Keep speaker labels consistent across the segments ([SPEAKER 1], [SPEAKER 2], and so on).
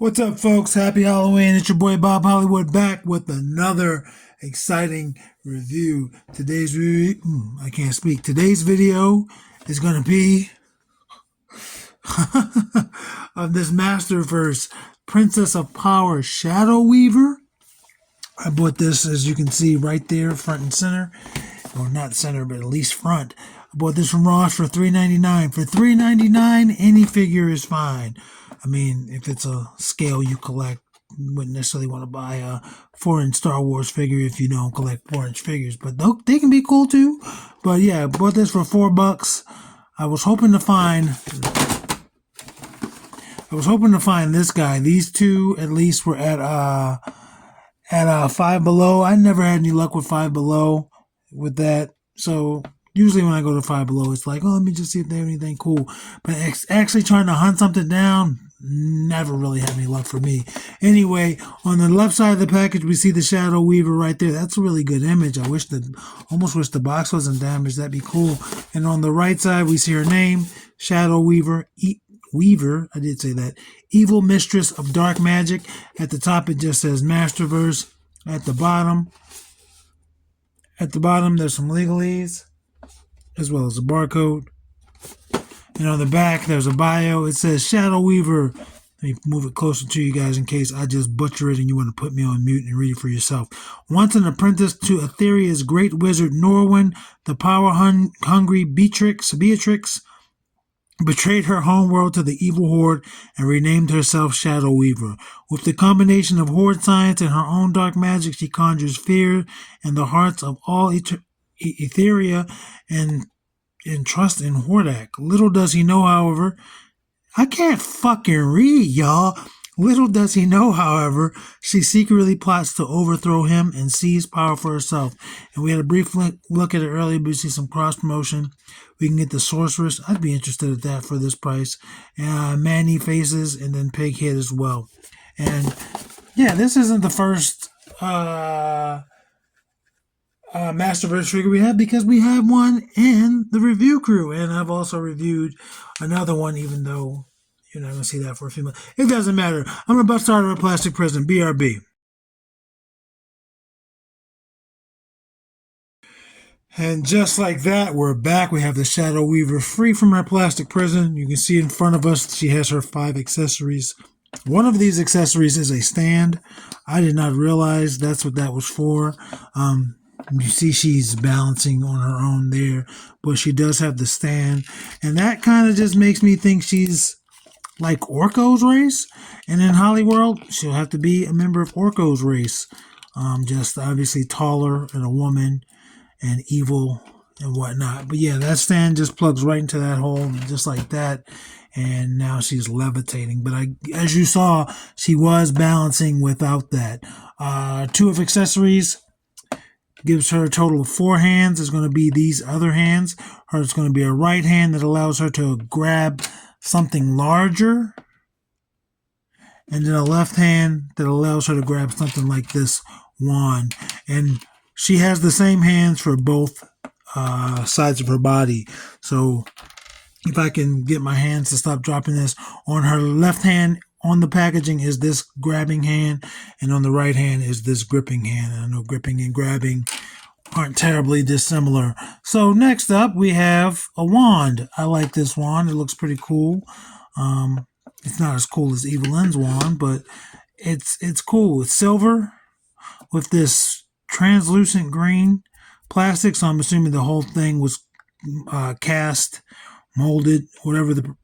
[SPEAKER 1] What's up, folks? Happy Halloween. It's your boy Bob Hollywood back with another exciting review. I can't speak. Today's video is going to be of this Masterverse Princess of Power Shadow Weaver. I bought this, as you can see, right there, front and center. Or not center, but at least front. I bought this from Ross for $3.99. For $3.99, any figure is fine. I mean, if it's a scale you collect, you wouldn't necessarily want to buy a 4-inch Star Wars figure if you don't collect 4-inch figures. But they can be cool too. But yeah, I bought this for $4. I was hoping to find this guy. These two at least were at Five Below. I never had any luck with Five Below with that. So usually when I go to Five Below, it's like, oh, let me just see if they have anything cool. But actually trying to hunt something down, never really had any luck for me. Anyway, on the left side of the package, we see the Shadow Weaver right there. That's a really good image. I almost wish the box wasn't damaged. That'd be cool. And on the right side, we see her name, Shadow Weaver. I did say that. Evil Mistress of Dark Magic. At the top, it just says Masterverse. At the bottom, there's some legalese, as well as a barcode. And on the back, there's a bio. It says Shadow Weaver. Let me move it closer to you guys in case I just butcher it and you want to put me on mute and read it for yourself. Once an apprentice to Etheria's great wizard Norwin, the power-hungry Beatrix betrayed her homeworld to the evil Horde and renamed herself Shadow Weaver. With the combination of Horde science and her own dark magic, she conjures fear in the hearts of all Etheria and trust in Hordak. Little does he know, however, I can't fucking read, y'all. Little does he know, however, she secretly plots to overthrow him and seize power for herself. And we had a brief look at it earlier, but we see some cross promotion. We can get the Sorceress. I'd be interested at that for this price. Manny Faces, and then Pighead as well. And yeah, this isn't the first Masterverse figure we have, because we have one in the review crew, and I've also reviewed another one, even though you're not going to see that for a few months. It doesn't matter. I'm about to start our plastic prison, BRB. And just like that, we're back. We have the Shadow Weaver free from her plastic prison. You can see in front of us, she has her 5 accessories. One of these accessories is a stand. I did not realize that's what that was for. You see she's balancing on her own there, but she does have the stand. And that kind of just makes me think she's like Orko's race. And in Hollyworld, she'll have to be a member of Orko's race. Just obviously taller and a woman and evil and whatnot. But yeah, that stand just plugs right into that hole, just like that. And now she's levitating. But as you saw, she was balancing without that. 2 of accessories gives her a total of 4 hands. There's going to be these other hands. It's going to be a right hand that allows her to grab something larger, and then a left hand that allows her to grab something like this wand. And she has the same hands for both sides of her body. So if I can get my hands to stop dropping this, on her left hand on the packaging is this grabbing hand, and on the right hand is this gripping hand. I know gripping and grabbing aren't terribly dissimilar. So next up, we have a wand. I like this wand. It looks pretty cool. It's not as cool as Evil Lynn's wand, but it's cool. It's silver with this translucent green plastic, so I'm assuming the whole thing was cast, molded, whatever the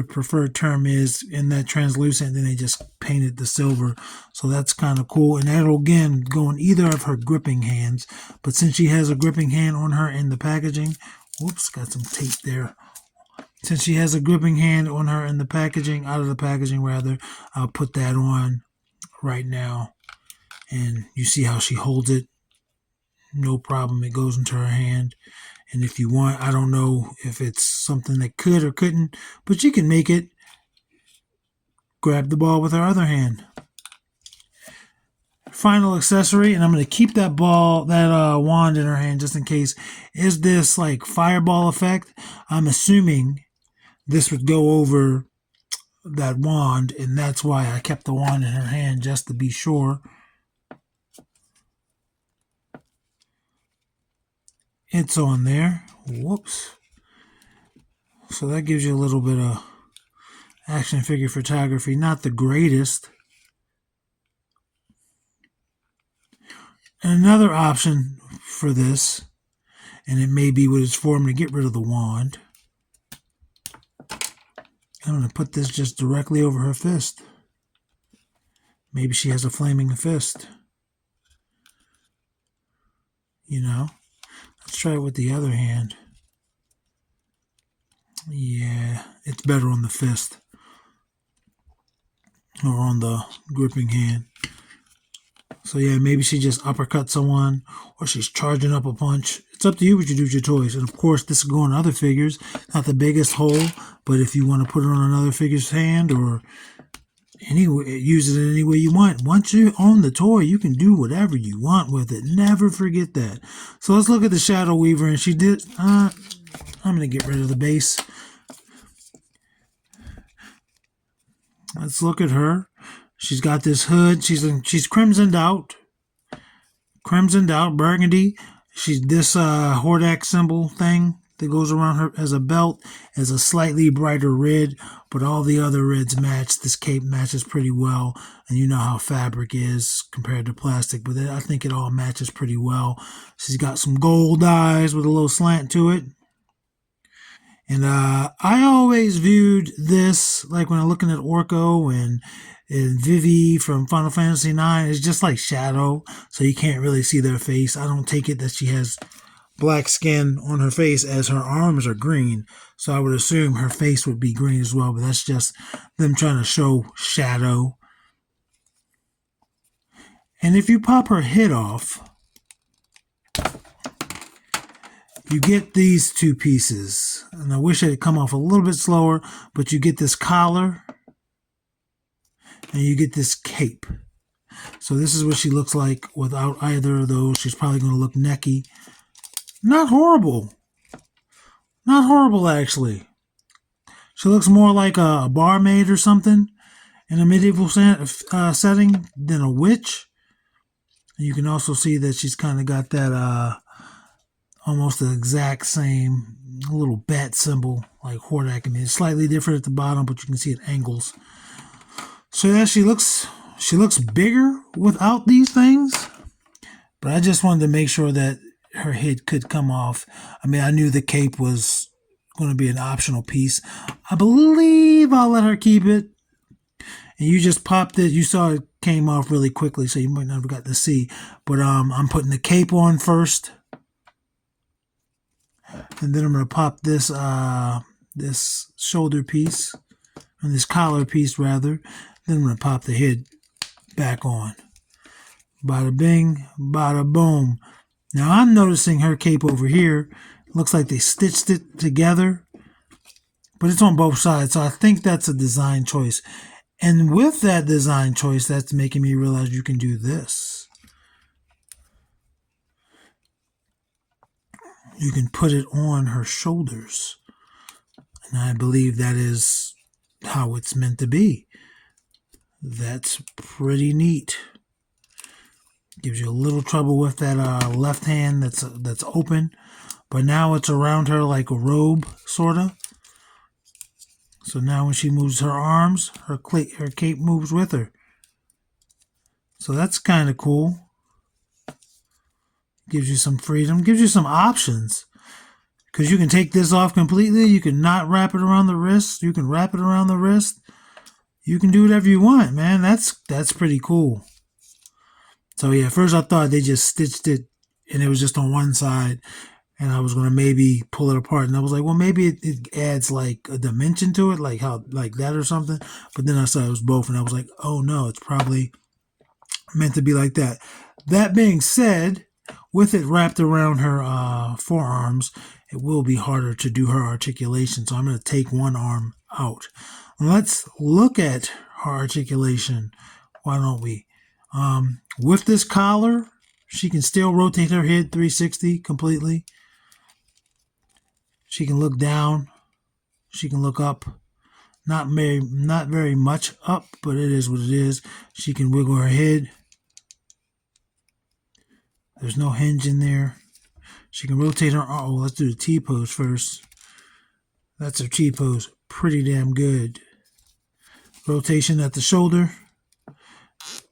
[SPEAKER 1] preferred term is, in that translucent, and then they just painted the silver. So that's kind of cool. And that'll again go in either of her gripping hands. But since she has a gripping hand on her in the packaging, whoops, got some tape there. Since she has a gripping hand on her in the packaging, out of the packaging rather, I'll put that on right now. And you see how she holds it. No problem. It goes into her hand. And if you want, I don't know if it's something that could or couldn't, but you can make it grab the ball with her other hand. Final accessory, and I'm going to keep that wand in her hand just in case, is this like fireball effect. I'm assuming this would go over that wand, and that's why I kept the wand in her hand, just to be sure. It's on there. Whoops. So that gives you a little bit of action figure photography. Not the greatest. And another option for this, and it may be what it's for, I'm going to get rid of the wand. I'm going to put this just directly over her fist. Maybe she has a flaming fist. You know? Let's try it with the other hand. Yeah, it's better on the fist. Or on the gripping hand. So yeah, maybe she just uppercut someone, or she's charging up a punch. It's up to you what you do with your toys. And of course, this will go on other figures. Not the biggest hole, but if you want to put it on another figure's hand, or use it any way you want. Once you own the toy, you can do whatever you want with it. Never forget that. So let's look at the Shadow Weaver, and she did. I'm gonna get rid of the base. Let's look at her. She's got this hood. She's crimsoned out. Burgundy. She's this Hordak symbol thing that goes around her as a belt, as a slightly brighter red, but all the other reds match. This cape matches pretty well, and you know how fabric is compared to plastic, but I think it all matches pretty well. She's got some gold eyes with a little slant to it. And I always viewed this, like when I'm looking at Orko and Vivi from Final Fantasy IX, it's just like Shadow, so you can't really see their face. I don't take it that she has black skin on her face, as her arms are green, so I would assume her face would be green as well, but that's just them trying to show Shadow. And if you pop her head off, you get these two pieces. And I wish it had come off a little bit slower, but you get this collar and you get this cape. So this is what she looks like without either of those. She's probably going to look necky. Not horrible. Not horrible, actually. She looks more like a barmaid or something in a medieval setting than a witch. You can also see that she's kind of got that almost the exact same little bat symbol like Hordak. I mean, it's slightly different at the bottom, but you can see it angles. So yeah, she looks bigger without these things. But I just wanted to make sure that her head could come off. I mean, I knew the cape was going to be an optional piece. I believe I'll let her keep it. And you just popped it. You saw it came off really quickly, so you might not have got to see. But I'm putting the cape on first. And then I'm going to pop this this shoulder piece, and this collar piece rather. Then I'm going to pop the head back on. Bada bing, bada boom. Now I'm noticing her cape over here. Looks like they stitched it together, but it's on both sides, so I think that's a design choice. And with that design choice, that's making me realize you can do this. You can put it on her shoulders. And I believe that is how it's meant to be. That's pretty neat. Gives you a little trouble with that left hand that's open. But now it's around her like a robe, sort of. So now when she moves her arms, her cape moves with her. So that's kind of cool. Gives you some freedom. Gives you some options. Because you can take this off completely. You can not wrap it around the wrist. You can wrap it around the wrist. You can do whatever you want, man. That's pretty cool. So yeah, at first I thought they just stitched it and it was just on one side. And I was going to maybe pull it apart. And I was like, well, maybe it adds like a dimension to it, like that or something. But then I saw it was both. And I was like, oh no, it's probably meant to be like that. That being said, with it wrapped around her forearms, it will be harder to do her articulation. So I'm going to take one arm out. Let's look at her articulation. Why don't we? With this collar, she can still rotate her head 360 completely. She can look down. She can look up. Not very much up, but it is what it is. She can wiggle her head. There's no hinge in there. She can rotate her. Oh, let's do the T pose first. That's her T pose. Pretty damn good. Rotation at the shoulder.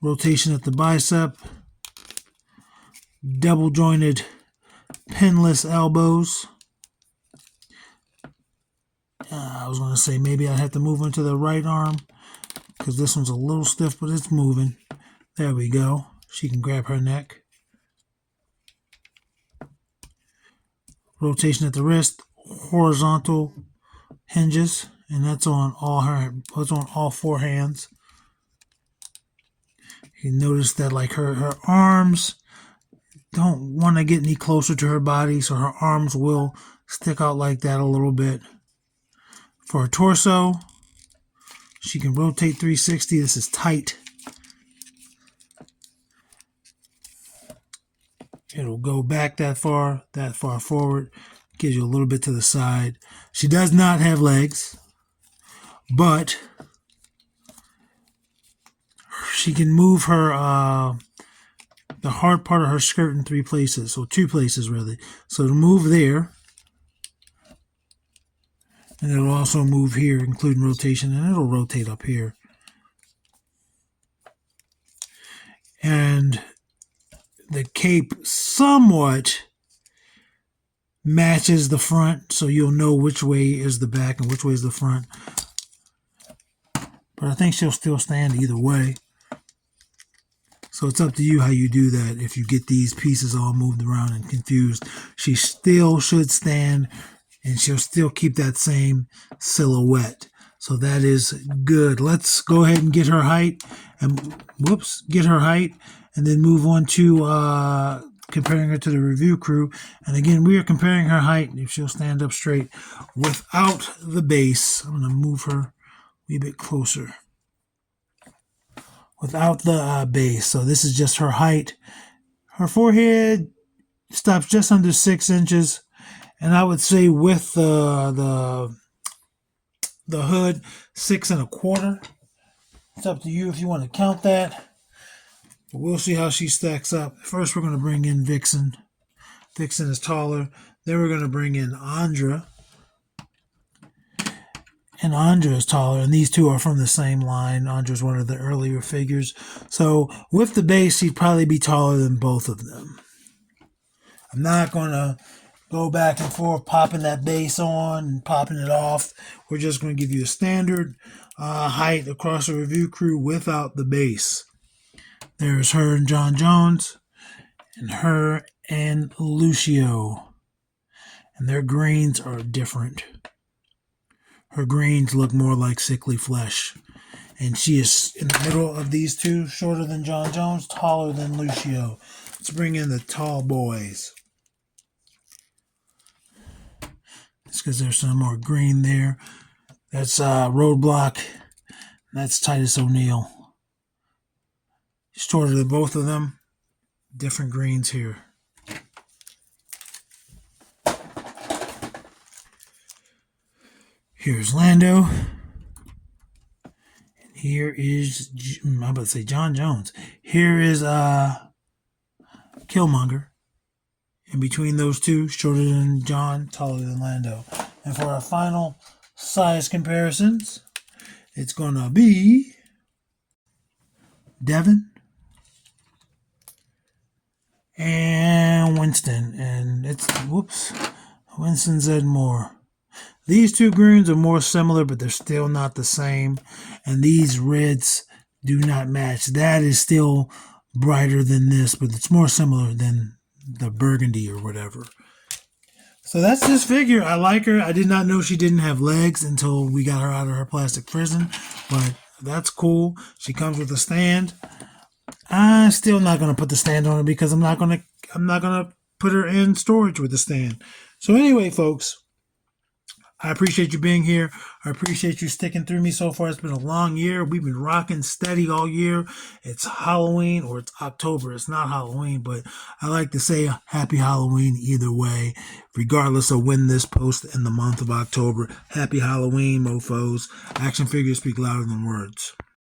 [SPEAKER 1] Rotation at the bicep. Double jointed pinless elbows. I was going to say maybe I have to move into the right arm because this one's a little stiff, but it's moving. There we go. She can grab her neck. Rotation at the wrist, horizontal hinges, and that's on all four hands. You notice that like her arms don't want to get any closer to her body, so her arms will stick out like that a little bit. For her torso, she can rotate 360. This is tight. It'll go back that far forward, gives you a little bit to the side. She does not have legs, but she can move her the hard part of her skirt in three places, so two places really. So to move there, and it'll also move here, including rotation, and it'll rotate up here. And the cape somewhat matches the front, so you'll know which way is the back and which way is the front. But I think she'll still stand either way. So it's up to you how you do that. If you get these pieces all moved around and confused, she still should stand and she'll still keep that same silhouette. So that is good. Let's go ahead and get her height and get her height and then move on to comparing her to the review crew. And again, we are comparing her height if she'll stand up straight without the base. I'm going to move her a wee bit closer. Without the base. So this is just her height. Her forehead stops just under 6 inches. And I would say with the hood, 6 1/4. It's up to you if you want to count that. But we'll see how she stacks up. First, we're going to bring in Vixen. Vixen is taller. Then we're going to bring in Andra. And Andra is taller, and these two are from the same line. Andra is one of the earlier figures. So with the base, she'd probably be taller than both of them. I'm not going to go back and forth popping that base on and popping it off. We're just going to give you a standard height across the review crew without the base. There's her and John Jones, and her and Lucio. And their greens are different. Her greens look more like sickly flesh. And she is in the middle of these two, shorter than John Jones, taller than Lucio. Let's bring in the tall boys. It's because there's some more green there. That's Roadblock. That's Titus O'Neil. Shorter than both of them. Different greens here. Here's Lando. And here is, I'm about to say John Jones. Here is Killmonger. In between those two, shorter than John, taller than Lando. And for our final size comparisons, it's going to be Devin and Winston. And it's, Winston Zedmore. These two greens are more similar, but they're still not the same. And these reds do not match. That is still brighter than this, but it's more similar than the burgundy or whatever. So that's this figure. I like her. I did not know she didn't have legs until we got her out of her plastic prison, but that's cool. She comes with a stand. I'm still not going to put the stand on her because I'm not going to put her in storage with the stand. So anyway, folks, I appreciate you being here. I appreciate you sticking through me so far. It's been a long year. We've been rocking steady all year. It's Halloween or it's October. It's not Halloween, but I like to say happy Halloween either way, regardless of when this posts in the month of October. Happy Halloween, mofos. Action figures speak louder than words.